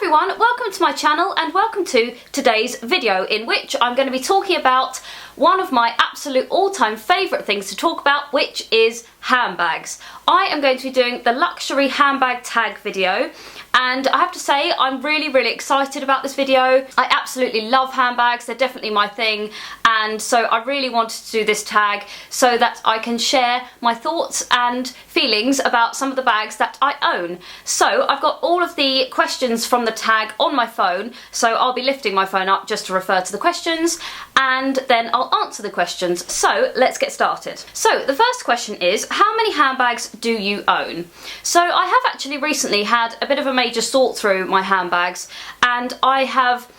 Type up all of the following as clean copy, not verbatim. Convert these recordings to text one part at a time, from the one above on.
everyone, welcome to my channel and welcome to today's video in which I'm going to be talking about one of my absolute all-time favourite things to talk about, which is handbags. I am going to be doing the Luxury Handbag Tag video, and I have to say I'm really excited about this video. I absolutely love handbags, they're definitely my thing, and so I really wanted to do this tag so that I can share my thoughts and feelings about some of the bags that I own. So I've got all of the questions from the tag on my phone, so I'll be lifting my phone up just to refer to the questions and then I'll answer the questions. So let's get started. So the first question is, how many handbags do you own? So I have actually recently had a bit of a major sort through my handbags, and I have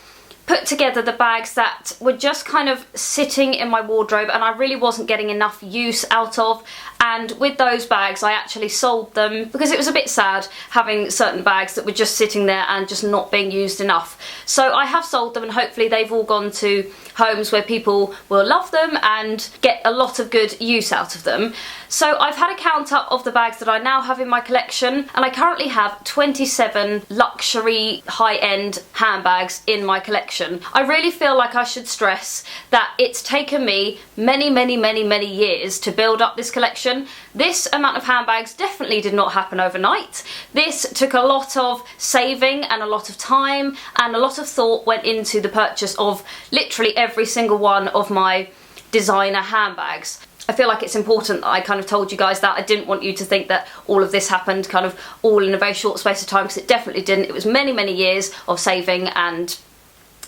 put together the bags that were just kind of sitting in my wardrobe and I really wasn't getting enough use out of, and with those bags I actually sold them because it was a bit sad having certain bags that were just sitting there and just not being used enough. So I have sold them and hopefully they've all gone to homes where people will love them and get a lot of good use out of them. So I've had a count up of the bags that I now have in my collection, and I currently have 27 luxury high-end handbags in my collection. I really feel like I should stress that it's taken me many years to build up this collection. This amount of handbags definitely did not happen overnight. This took a lot of saving and a lot of time, and a lot of thought went into the purchase of literally every single one of my designer handbags. I feel like it's important that I kind of told you guys that. I didn't want you to think that all of this happened kind of all in a very short space of time, because it definitely didn't. It was many years of saving, and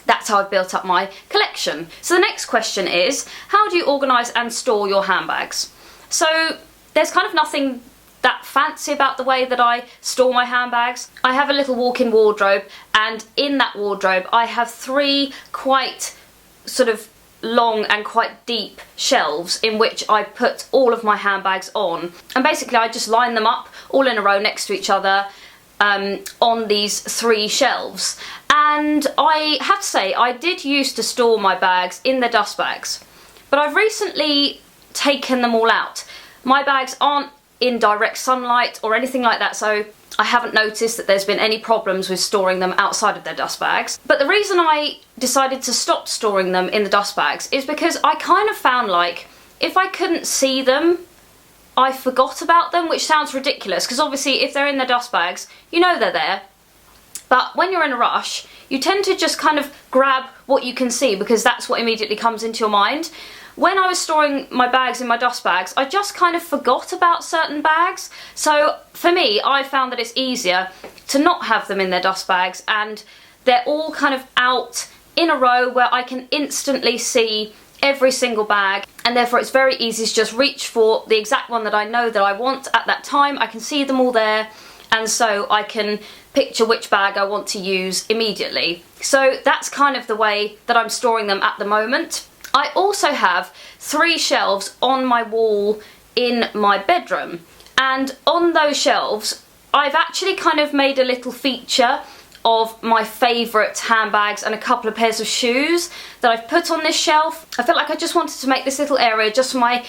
that's how I've built up my collection. So the next question is, how do you organise and store your handbags? So there's kind of nothing that fancy about the way that I store my handbags. I have a little walk-in wardrobe, and in that wardrobe I have three quite sort of long and quite deep shelves in which I put all of my handbags on, and basically I just line them up all in a row next to each other on these three shelves. And I have to say, I did used to store my bags in their dust bags, but I've recently taken them all out. My bags aren't in direct sunlight or anything like that, so I haven't noticed that there's been any problems with storing them outside of their dust bags. But the reason I decided to stop storing them in the dust bags is because I kind of found like if I couldn't see them, I forgot about them, which sounds ridiculous because obviously if they're in the dust bags, you know they're there. But when you're in a rush, you tend to just kind of grab what you can see because that's what immediately comes into your mind. When I was storing my bags in my dust bags, I just kind of forgot about certain bags. So for me, I found that it's easier to not have them in their dust bags, and they're all kind of out in a row where I can instantly see every single bag, and therefore it's very easy to just reach for the exact one that I know that I want at that time. I can see them all there, and so I can picture which bag I want to use immediately. So that's kind of the way that I'm storing them at the moment. I also have three shelves on my wall in my bedroom, and on those shelves I've actually kind of made a little feature of my favourite handbags and a couple of pairs of shoes that I've put on this shelf. I felt like I just wanted to make this little area just for my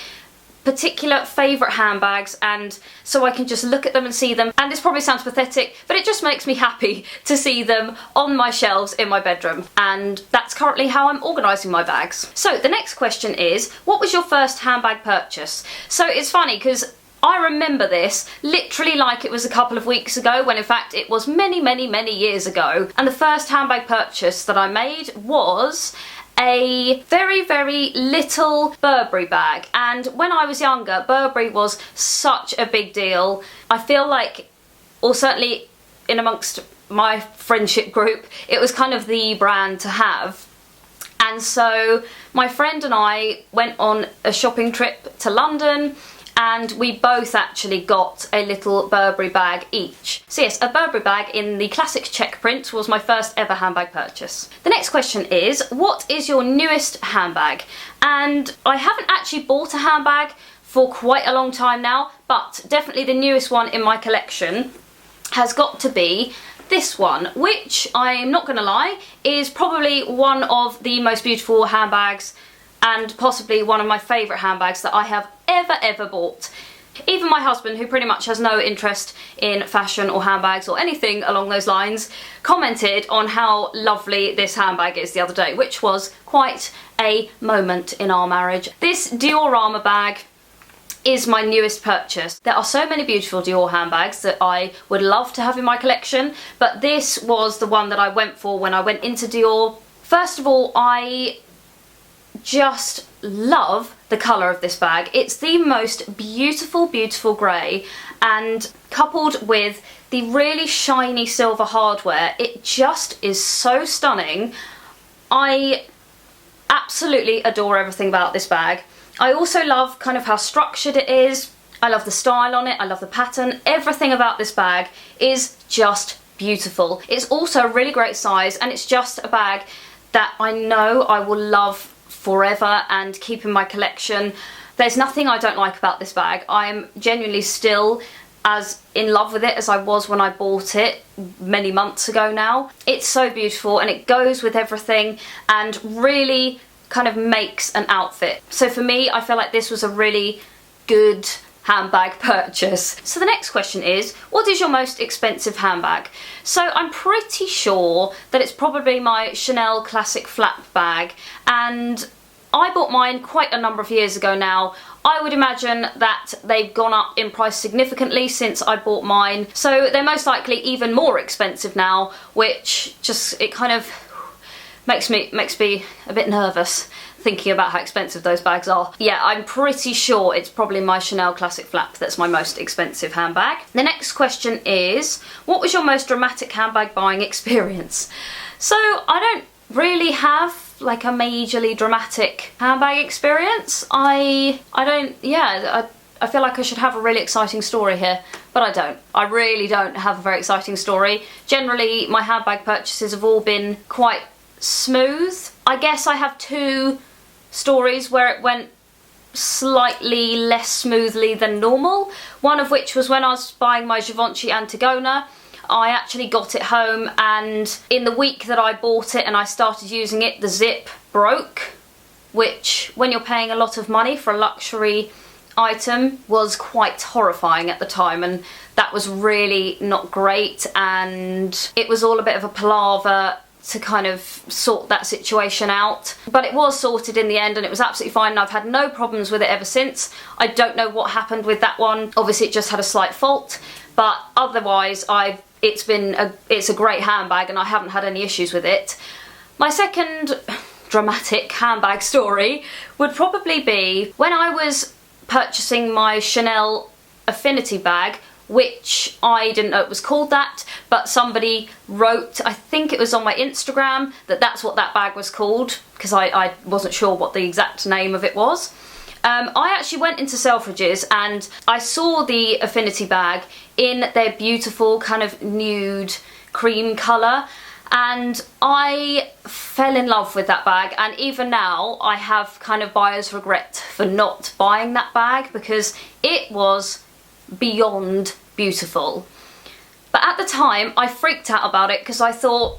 particular favourite handbags, and so I can just look at them and see them. And this probably sounds pathetic, but it just makes me happy to see them on my shelves in my bedroom, and that's currently how I'm organising my bags. So the next question is, what was your first handbag purchase? So it's funny because I remember this literally like it was a couple of weeks ago, when in fact it was many years ago, and the first handbag purchase that I made was a very little Burberry bag. And when I was younger, Burberry was such a big deal. I feel like, or certainly in amongst my friendship group, it was kind of the brand to have. And so my friend and I went on a shopping trip to London, and we both actually got a little Burberry bag each. So yes, a Burberry bag in the classic check print was my first ever handbag purchase. The next question is, what is your newest handbag? And I haven't actually bought a handbag for quite a long time now, but definitely the newest one in my collection has got to be this one, which I'm not gonna lie, is probably one of the most beautiful handbags and possibly one of my favourite handbags that I have ever bought. Even my husband, who pretty much has no interest in fashion or handbags or anything along those lines, commented on how lovely this handbag is the other day, which was quite a moment in our marriage. This Diorama bag is my newest purchase. There are so many beautiful Dior handbags that I would love to have in my collection, but this was the one that I went for when I went into Dior. First of all, I just love the colour of this bag. It's the most beautiful, beautiful grey, and coupled with the really shiny silver hardware, it just is so stunning. I absolutely adore everything about this bag. I also love kind of how structured it is. I love the style on it, I love the pattern. Everything about this bag is just beautiful. It's also a really great size, and it's just a bag that I know I will love forever and keep in my collection. There's nothing I don't like about this bag. I'm genuinely still as in love with it as I was when I bought it many months ago now. It's so beautiful, and it goes with everything and really kind of makes an outfit. So for me, I feel like this was a really good handbag purchase. So the next question is, what is your most expensive handbag? So I'm pretty sure that it's probably my Chanel classic flap bag, and I bought mine quite a number of years ago now. I would imagine that they've gone up in price significantly since I bought mine, so they're most likely even more expensive now, which just, it kind of makes me a bit nervous thinking about how expensive those bags are. Yeah, I'm pretty sure it's probably my Chanel classic flap that's my most expensive handbag. The next question is, what was your most dramatic handbag buying experience? So I don't really have like a majorly dramatic handbag experience. I feel like I should have a really exciting story here, but I don't. I really don't have a very exciting story. Generally, my handbag purchases have all been quite smooth. I guess I have two stories where it went slightly less smoothly than normal. One of which was when I was buying my Givenchy Antigona. I actually got it home, and in the week that I bought it and I started using it, the zip broke, which, when you're paying a lot of money for a luxury item, was quite horrifying at the time, and that was really not great, and it was all a bit of a palaver to kind of sort that situation out. But it was sorted in the end, and it was absolutely fine, and I've had no problems with it ever since. I don't know what happened with that one. Obviously it just had a slight fault, but otherwise it's a great handbag and I haven't had any issues with it. My second dramatic handbag story would probably be when I was purchasing my Chanel Affinity bag, which I didn't know it was called that, but somebody wrote, I think it was on my Instagram, that that's what that bag was called, because I wasn't sure what the exact name of it was. I actually went into Selfridges and I saw the Affinity bag in their beautiful kind of nude cream colour, and I fell in love with that bag, and even now I have kind of buyer's regret for not buying that bag because it was beyond beautiful. But at the time I freaked out about it because I thought,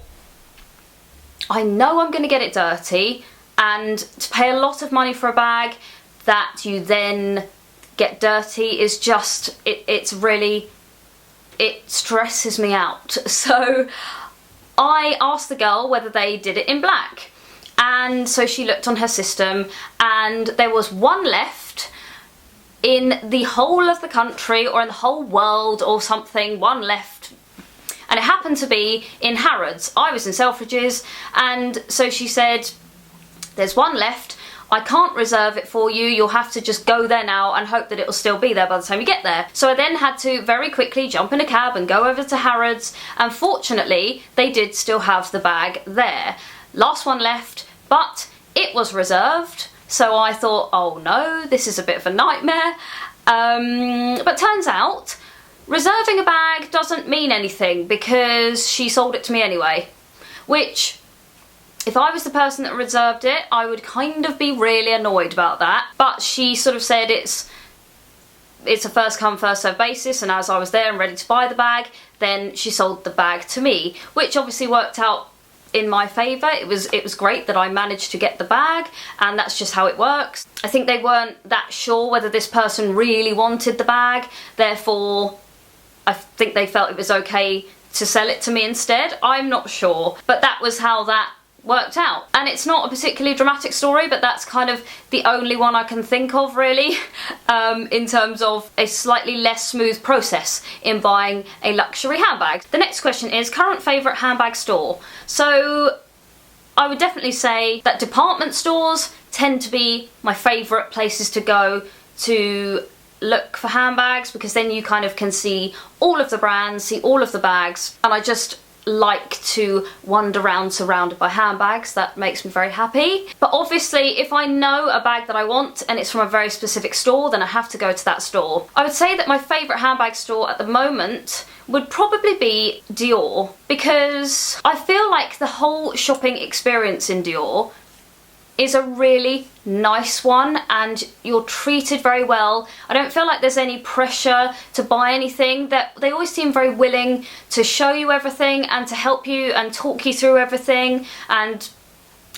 I know I'm going to get it dirty, and to pay a lot of money for a bag that you then get dirty is just, it stresses me out. So I asked the girl whether they did it in black, and so she looked on her system and there was one left in the whole of the country, or in the whole world or something, one left, and it happened to be in Harrods. I was in Selfridges, and so she said, there's one left, I can't reserve it for you, you'll have to just go there now and hope that it'll still be there by the time you get there. So I then had to very quickly jump in a cab and go over to Harrods, and fortunately they did still have the bag there. Last one left, but it was reserved. So I thought, oh no, this is a bit of a nightmare. But turns out, reserving a bag doesn't mean anything because she sold it to me anyway. Which, if I was the person that reserved it, I would kind of be really annoyed about that. But she sort of said it's a first come first served basis, and as I was there and ready to buy the bag, then she sold the bag to me, which obviously worked out in my favour. It was great that I managed to get the bag, and that's just how it works. I think they weren't that sure whether this person really wanted the bag, therefore I think they felt it was okay to sell it to me instead. I'm not sure, but that was how that worked out. And it's not a particularly dramatic story, but that's kind of the only one I can think of really, in terms of a slightly less smooth process in buying a luxury handbag. The next question is current favourite handbag store. So I would definitely say that department stores tend to be my favourite places to go to look for handbags, because then you kind of can see all of the brands, see all of the bags, and I just like to wander around surrounded by handbags. That makes me very happy. But obviously if I know a bag that I want and it's from a very specific store, then I have to go to that store. I would say that my favourite handbag store at the moment would probably be Dior, because I feel like the whole shopping experience in Dior is a really nice one and you're treated very well. I don't feel like there's any pressure to buy anything. That they always seem very willing to show you everything and to help you and talk you through everything and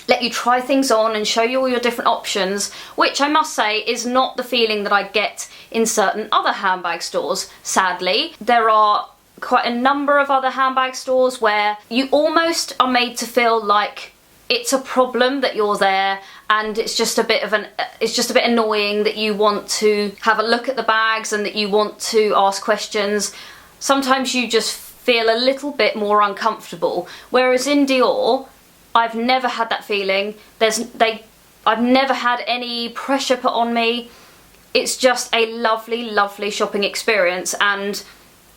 let you try things on and show you all your different options, which I must say is not the feeling that I get in certain other handbag stores, sadly. There are quite a number of other handbag stores where you almost are made to feel like it's a problem that you're there, and it's just a bit annoying that you want to have a look at the bags and that you want to ask questions. Sometimes you just feel a little bit more uncomfortable. Whereas in Dior, I've never had that feeling. I've never had any pressure put on me. It's just a lovely, lovely shopping experience, and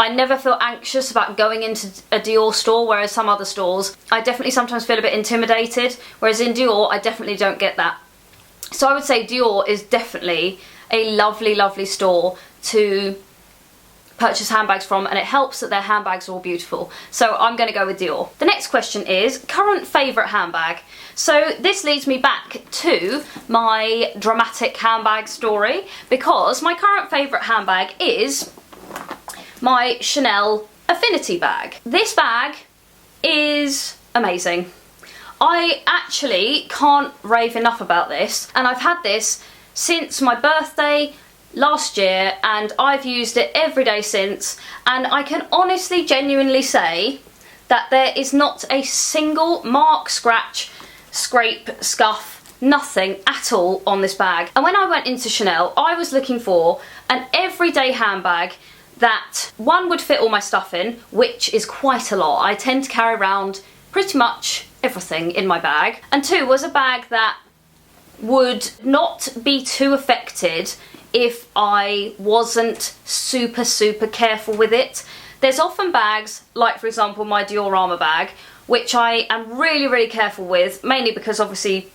I never feel anxious about going into a Dior store, whereas some other stores, I definitely sometimes feel a bit intimidated, whereas in Dior, I definitely don't get that. So I would say Dior is definitely a lovely, lovely store to purchase handbags from, and it helps that their handbags are all beautiful. So I'm going to go with Dior. The next question is current favourite handbag. So this leads me back to my dramatic handbag story, because my current favourite handbag is my Chanel Affinity bag. This bag is amazing. I actually can't rave enough about this, and I've had this since my birthday last year and I've used it every day since, and I can honestly, genuinely say that there is not a single mark, scratch, scrape, scuff, nothing at all on this bag. And when I went into Chanel, I was looking for an everyday handbag that one would fit all my stuff in, which is quite a lot. I tend to carry around pretty much everything in my bag. And two, was a bag that would not be too affected if I wasn't super, super careful with it. There's often bags, like for example my Diorama bag, which I am really, really careful with, mainly because obviously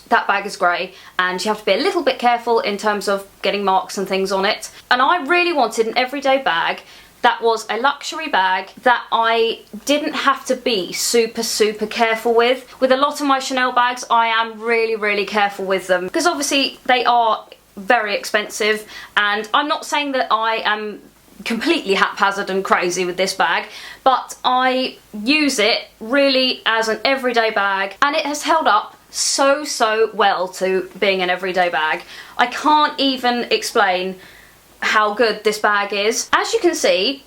that bag is grey and you have to be a little bit careful in terms of getting marks and things on it. And I really wanted an everyday bag that was a luxury bag that I didn't have to be super, super careful with. With a lot of my Chanel bags, I am really, really careful with them, because obviously they are very expensive, and I'm not saying that I am completely haphazard and crazy with this bag, but I use it really as an everyday bag, and it has held up so well to being an everyday bag. I can't even explain how good this bag is. As you can see,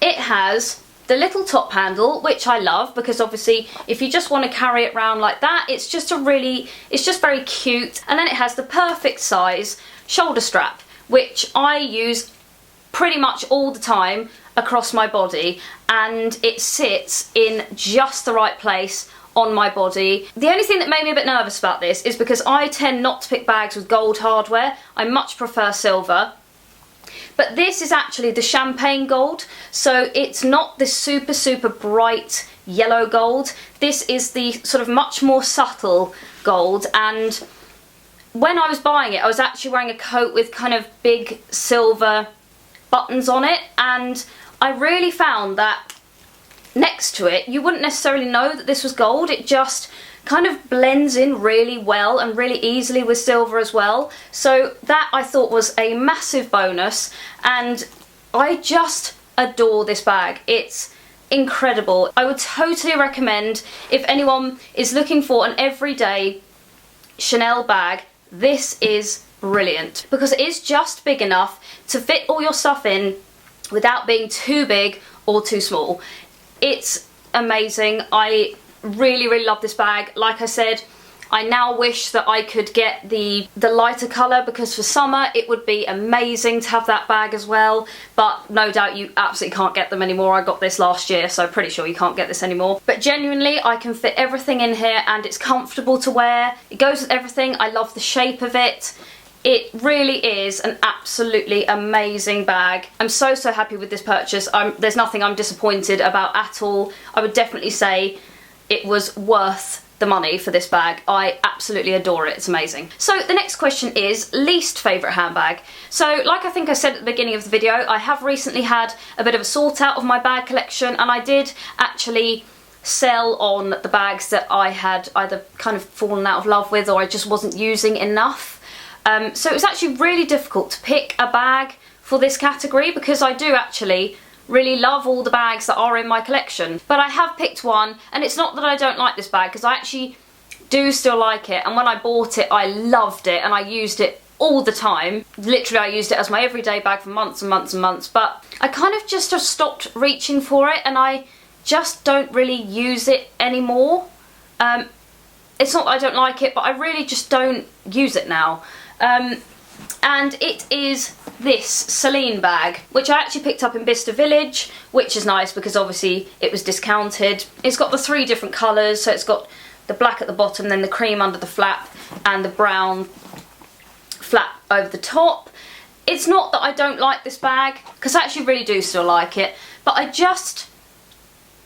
it has the little top handle, which I love, because obviously if you just want to carry it around like that, it's just very cute. And then it has the perfect size shoulder strap, which I use pretty much all the time across my body, and it sits in just the right place on my body. The only thing that made me a bit nervous about this is because I tend not to pick bags with gold hardware. I much prefer silver. But this is actually the champagne gold, so it's not this super, super bright yellow gold. This is the sort of much more subtle gold, and when I was buying it, I was actually wearing a coat with kind of big silver buttons on it, and I really found that next to it, you wouldn't necessarily know that this was gold. It just kind of blends in really well and really easily with silver as well. So that I thought was a massive bonus, and I just adore this bag. It's incredible. I would totally recommend, if anyone is looking for an everyday Chanel bag, this is brilliant because it is just big enough to fit all your stuff in without being too big or too small. It's amazing. I really, really love this bag. Like I said, I now wish that I could get the lighter colour, because for summer it would be amazing to have that bag as well, but no doubt you absolutely can't get them anymore. I got this last year, so pretty sure you can't get this anymore. But genuinely, I can fit everything in here and it's comfortable to wear. It goes with everything. I love the shape of it. It really is an absolutely amazing bag. I'm so, so happy with this purchase. There's nothing I'm disappointed about at all. I would definitely say it was worth the money for this bag. I absolutely adore it. It's amazing. So the next question is least favourite handbag. So like I think I said at the beginning of the video, I have recently had a bit of a sort out of my bag collection, and I did actually sell on the bags that I had either kind of fallen out of love with or I just wasn't using enough. So it was actually really difficult to pick a bag for this category, because I do actually really love all the bags that are in my collection. But I have picked one, and it's not that I don't like this bag, because I actually do still like it, and when I bought it I loved it and I used it all the time. Literally I used it as my everyday bag for months and months and months, but I kind of just have stopped reaching for it and I just don't really use it anymore. It's not that I don't like it, but I really just don't use it now. And it is this Celine bag, which I actually picked up in Bicester Village, which is nice because obviously it was discounted. It's got the 3 different colours, so it's got the black at the bottom, then the cream under the flap, and the brown flap over the top. It's not that I don't like this bag, because I actually really do still like it, but I don't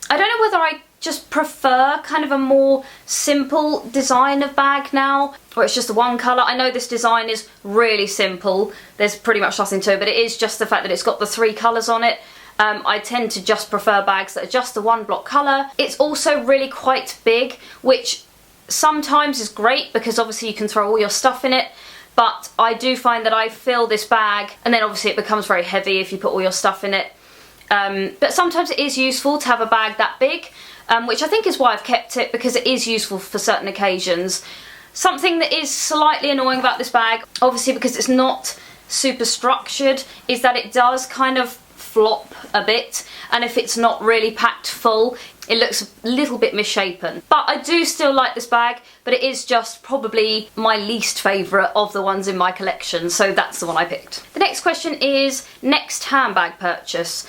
know whether I just prefer kind of a more simple design of bag now, or it's just the one colour. I know this design is really simple, there's pretty much nothing to it, but it is just the fact that it's got the 3 colours on it. I tend to just prefer bags that are just the one block colour. It's also really quite big, which sometimes is great because obviously you can throw all your stuff in it, but I do find that I fill this bag and then obviously it becomes very heavy if you put all your stuff in it. But sometimes it is useful to have a bag that big, which I think is why I've kept it, because it is useful for certain occasions. Something that is slightly annoying about this bag, obviously because it's not super structured, is that it does kind of flop a bit, and if it's not really packed full, it looks a little bit misshapen. But I do still like this bag, but it is just probably my least favourite of the ones in my collection, so that's the one I picked. The next question is next handbag purchase.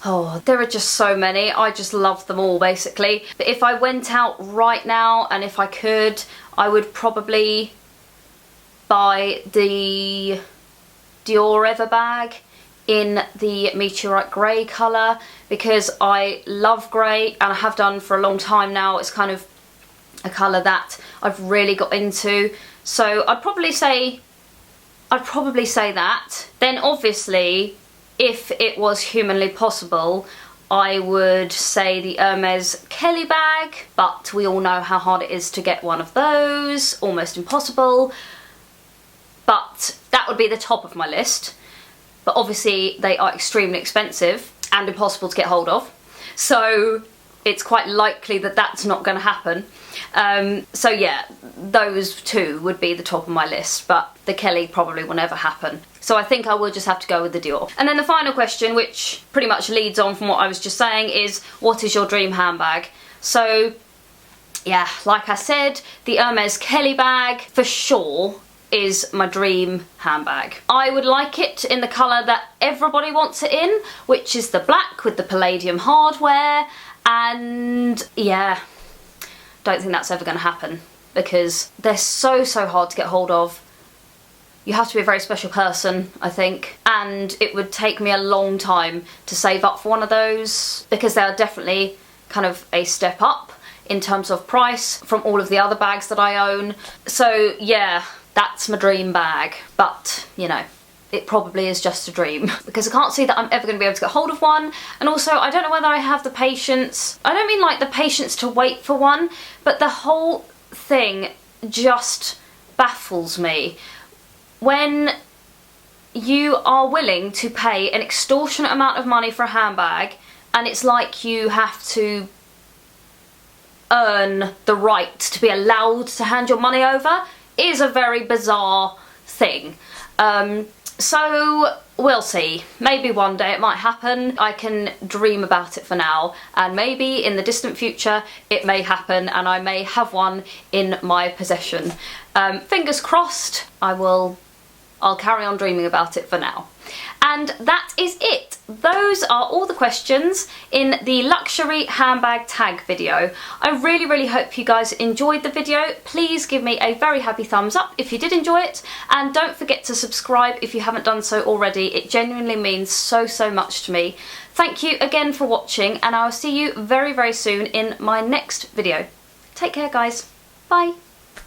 Oh, there are just so many. I just love them all basically. But if I went out right now and if I could, I would probably buy the Dior Ever bag in the meteorite grey colour, because I love grey and I have done for a long time now. It's kind of a colour that I've really got into, so I'd probably say that. Then obviously, if it was humanly possible, I would say the Hermes Kelly bag, but we all know how hard it is to get one of those, almost impossible. But that would be the top of my list. But obviously they are extremely expensive and impossible to get hold of, so it's quite likely that that's not going to happen. So yeah, those 2 would be the top of my list, but the Kelly probably will never happen. So I think I will just have to go with the Dior. And then the final question, which pretty much leads on from what I was just saying, is what is your dream handbag? So yeah, like I said, the Hermes Kelly bag for sure is my dream handbag. I would like it in the colour that everybody wants it in, which is the black with the palladium hardware, and yeah, don't think that's ever going to happen because they're so hard to get hold of. You have to be a very special person, I think, and it would take me a long time to save up for one of those, because they are definitely kind of a step up in terms of price from all of the other bags that I own. So yeah, that's my dream bag, but you know, it probably is just a dream because I can't see that I'm ever going to be able to get hold of one. And also I don't know whether I have the patience. I don't mean like the patience to wait for one, but the whole thing just baffles me. When you are willing to pay an extortionate amount of money for a handbag and it's like you have to earn the right to be allowed to hand your money over, is a very bizarre thing. So we'll see. Maybe one day it might happen. I can dream about it for now, and maybe in the distant future it may happen and I may have one in my possession. Fingers crossed. I'll carry on dreaming about it for now. And that is it. Those are all the questions in the luxury handbag tag video. I really hope you guys enjoyed the video. Please give me a very happy thumbs up if you did enjoy it, and don't forget to subscribe if you haven't done so already. It genuinely means so much to me. Thank you again for watching, and I will see you very soon in my next video. Take care, guys. Bye.